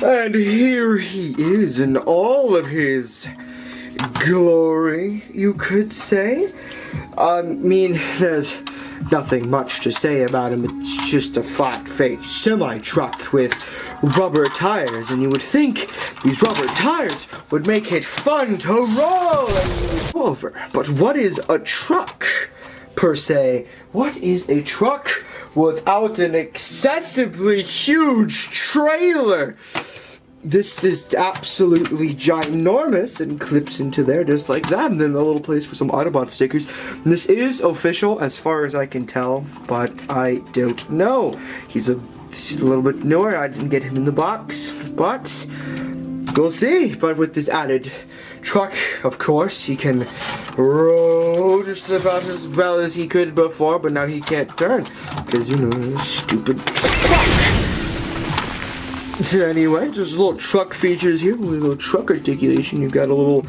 And here he is in all of his glory, you could say. I mean, there's nothing much to say about him. It's just a flat-faced semi-truck with rubber tires, and you would think these rubber tires would make it fun to roll and move over. But what is a truck, per se? What is a truck without an excessively huge trailer? This is absolutely ginormous and clips into there just like that, and then a little place for some Autobot stickers. And this is official as far as I can tell, but I don't know. He's a little bit newer. I didn't get him in the box, but we'll see. But with this added truck, of course, he can roll just about as well as he could before, but now he can't turn because, you know, stupid truck. Anyway, just little truck features here, with a little truck articulation. You've got a little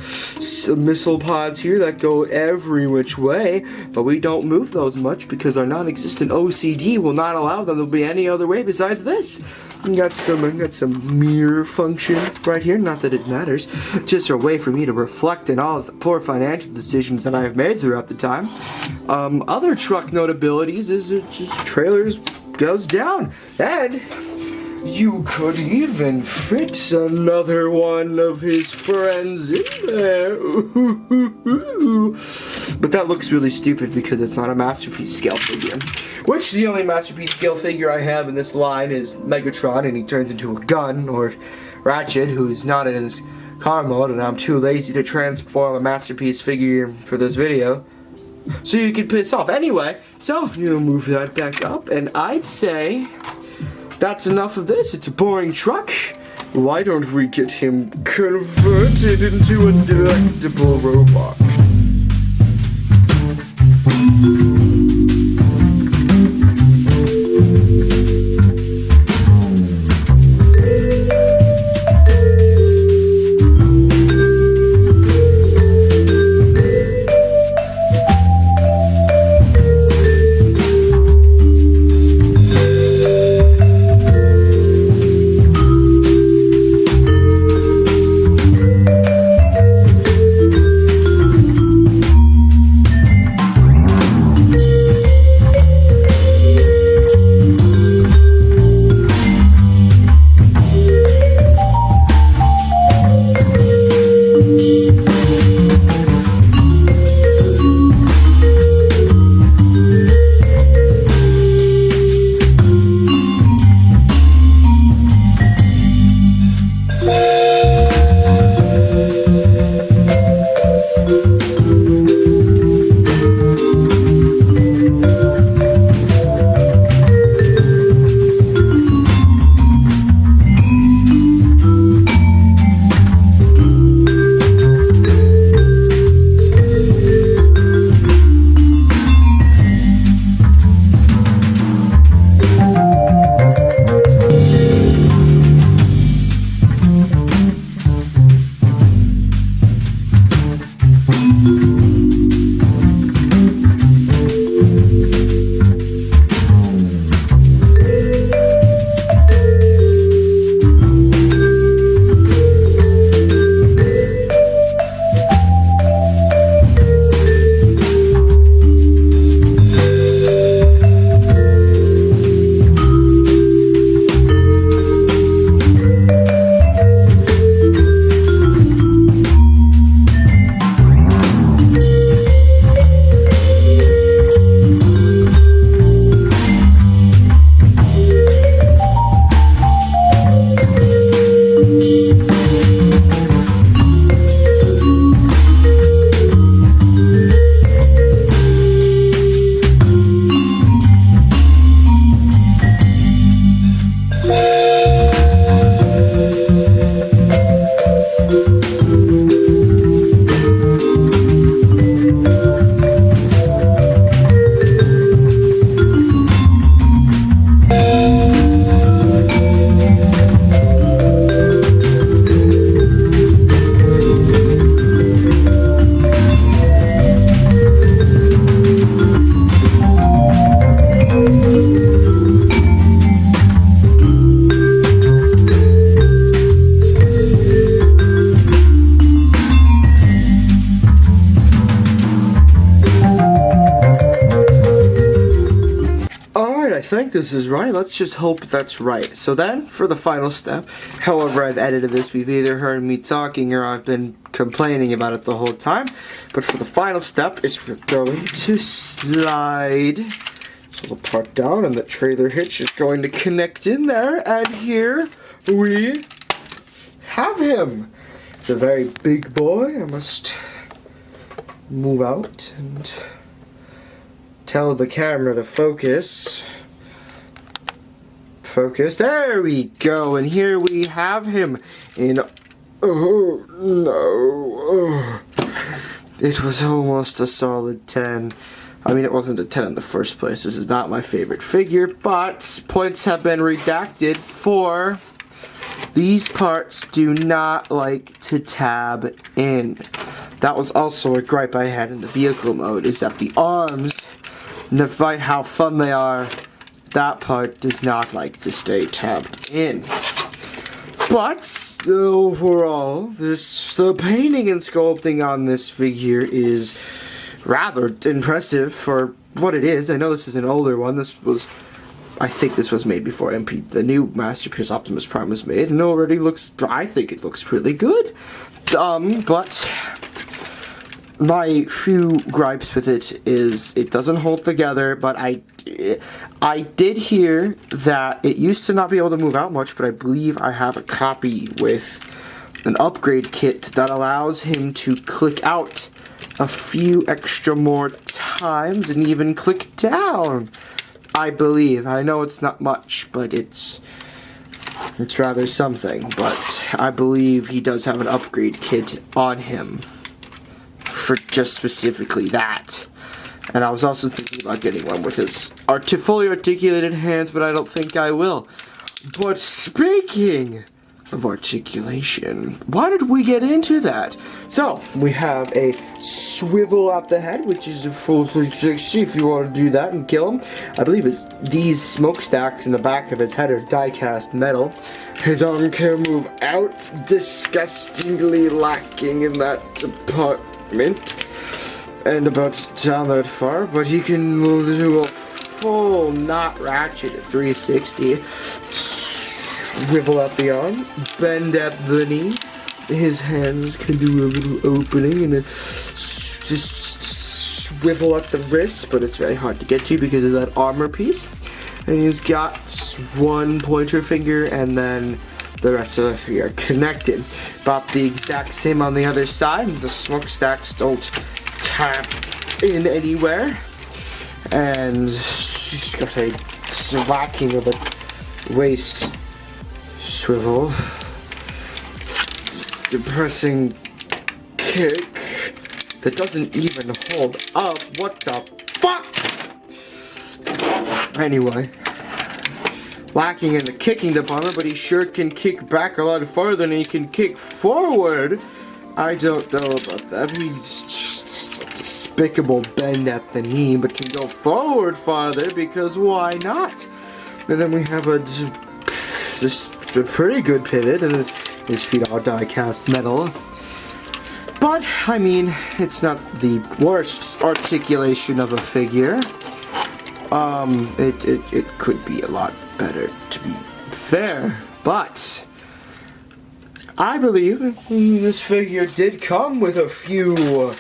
missile pods here that go every which way, but we don't move those much because our non-existent OCD will not allow them to be any other way besides this. You got some mirror function right here, not that it matters, just a way for me to reflect on all of the poor financial decisions that I have made throughout the time. Other truck notabilities is it just trailers goes down, and you could even fit another one of his friends in there. But that looks really stupid because it's not a Masterpiece scale figure. Which the only Masterpiece scale figure I have in this line is Megatron, and he turns into a gun, or Ratchet, who's not in his car mode, and I'm too lazy to transform a Masterpiece figure for this video. So you can piss off. Anyway, so you move that back up, and I'd say that's enough of this. It's a boring truck. Why don't we get him converted into a delectable robot? think this is right. Let's just hope that's right. So then, for the final step, however I've edited this, we've either heard me talking or I've been complaining about it the whole time. But for the final step is we're going to slide the part down and the trailer hitch is going to connect in there. And here we have him. The very big boy. I must move out and tell the camera to focus. Focus. There we go. And here we have him in... Oh, no. It was almost a solid 10. I mean, it wasn't a 10 in the first place. This is not my favorite figure, but points have been redacted for... These parts do not like to tab in. That was also a gripe I had in the vehicle mode, is that the arms, despite how fun they are, that part does not like to stay tabbed in. But overall, the painting and sculpting on this figure is rather impressive for what it is. I know this is an older one. I think this was made before the new Masterpiece Optimus Prime was made, and already I think it looks really good. But my few gripes with it is it doesn't hold together, but I did hear that it used to not be able to move out much, but I believe I have a copy with an upgrade kit that allows him to click out a few extra more times and even click down. I believe. I know it's not much, but it's rather something. But I believe he does have an upgrade kit on him for just specifically that. And I was also thinking about getting one with his fully articulated hands, but I don't think I will. But speaking of articulation, why did we get into that? So, we have a swivel at the head, which is a full 360 if you want to do that and kill him. I believe these smokestacks in the back of his head are die-cast metal. His arm can move out, disgustingly lacking in that department. And about down that far, but he can do a full not ratchet at 360. Swivel at the arm, bend at the knee. His hands can do a little opening and just swivel at the wrist, but it's very hard to get to because of that armor piece. And he's got one pointer finger, and then the rest of the three are connected. About the exact same on the other side. The smokestacks don't tap in anywhere. And she's got a slacking of a waist swivel. Depressing kick that doesn't even hold up. What the fuck? Anyway, lacking in the kicking department, but he sure can kick back a lot farther than he can kick forward. I don't know about that. He's just a despicable bend at the knee, but can go forward farther because why not? And then we have just a pretty good pivot, and his feet are die-cast metal. But, I mean, it's not the worst articulation of a figure. It could be a lot better, to be fair. But I believe this figure did come with a few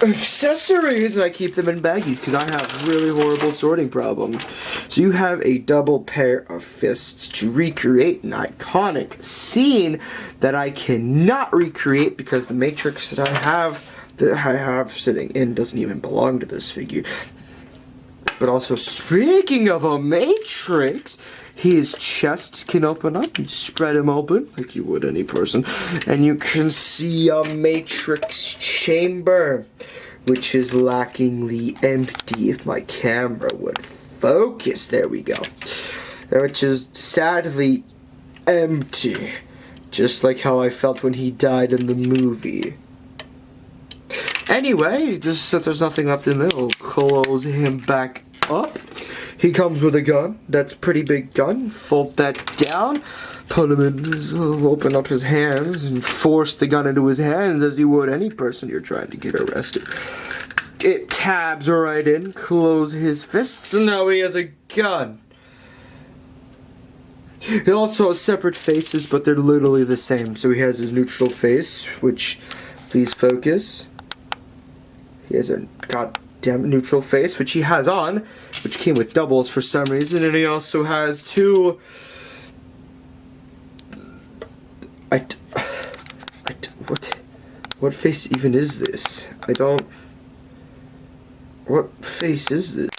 accessories, and I keep them in baggies because I have really horrible sorting problems. So you have a double pair of fists to recreate an iconic scene that I cannot recreate because the matrix that I have sitting in doesn't even belong to this figure. But also, speaking of a matrix, his chest can open up. You spread him open like you would any person, and you can see a matrix chamber, which is lackingly empty. If my camera would focus, there we go. Which is sadly empty, just like how I felt when he died in the movie. Anyway, just that there's nothing left in there, we'll close him back up. He comes with a gun. That's a pretty big gun. Fold that down, put him in, open up his hands, and force the gun into his hands as you would any person you're trying to get arrested. it tabs right in, close his fists, and now he has a gun. He also has separate faces, but they're literally the same. So he has his neutral face, which, please focus. He has a goddamn neutral face, which he has on, which came with doubles for some reason, and he also has two... What face even is this? What face is this?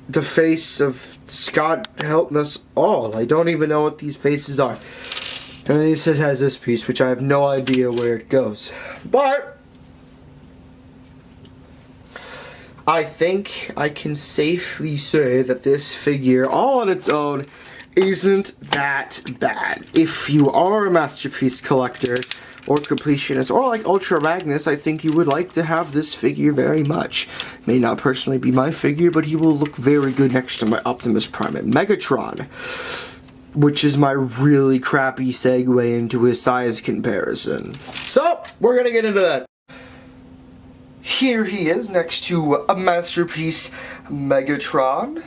The face of Scott helping us all. I don't even know what these faces are. And then he says has this piece, which I have no idea where it goes. But I think I can safely say that this figure, all on its own, isn't that bad. If you are a masterpiece collector or completionist, or like Ultra Magnus, I think you would like to have this figure very much. May not personally be my figure, but he will look very good next to my Optimus Prime and Megatron, which is my really crappy segue into his size comparison. So, we're gonna get into that. Here he is next to a masterpiece Megatron.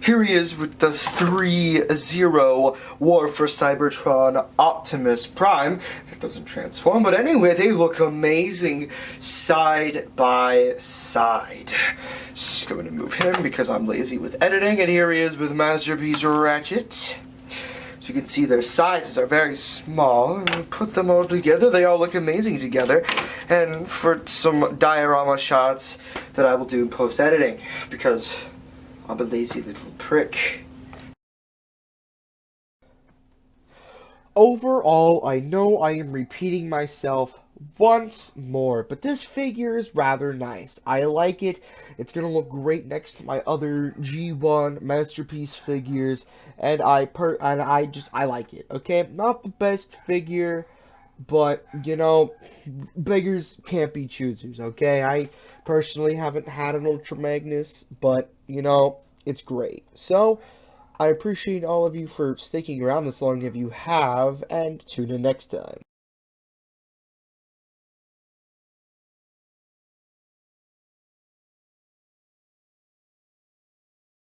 Here he is with the 3-0 War for Cybertron Optimus Prime. It doesn't transform, but anyway, they look amazing side by side. Just going to move him because I'm lazy with editing, and here he is with Masterpiece Ratchet. So you can see their sizes are very small, and we put them all together, they all look amazing together. And for some diorama shots that I will do post-editing, because I'm a lazy little prick. Overall, I know I am repeating myself once more, but this figure is rather nice. I like it. It's gonna look great next to my other G1 masterpiece figures, and I like it. Okay, not the best figure, but you know, beggars can't be choosers. Okay, I personally haven't had an Ultra Magnus, but you know, it's great. So I appreciate all of you for sticking around this long if you have, and tune in next time.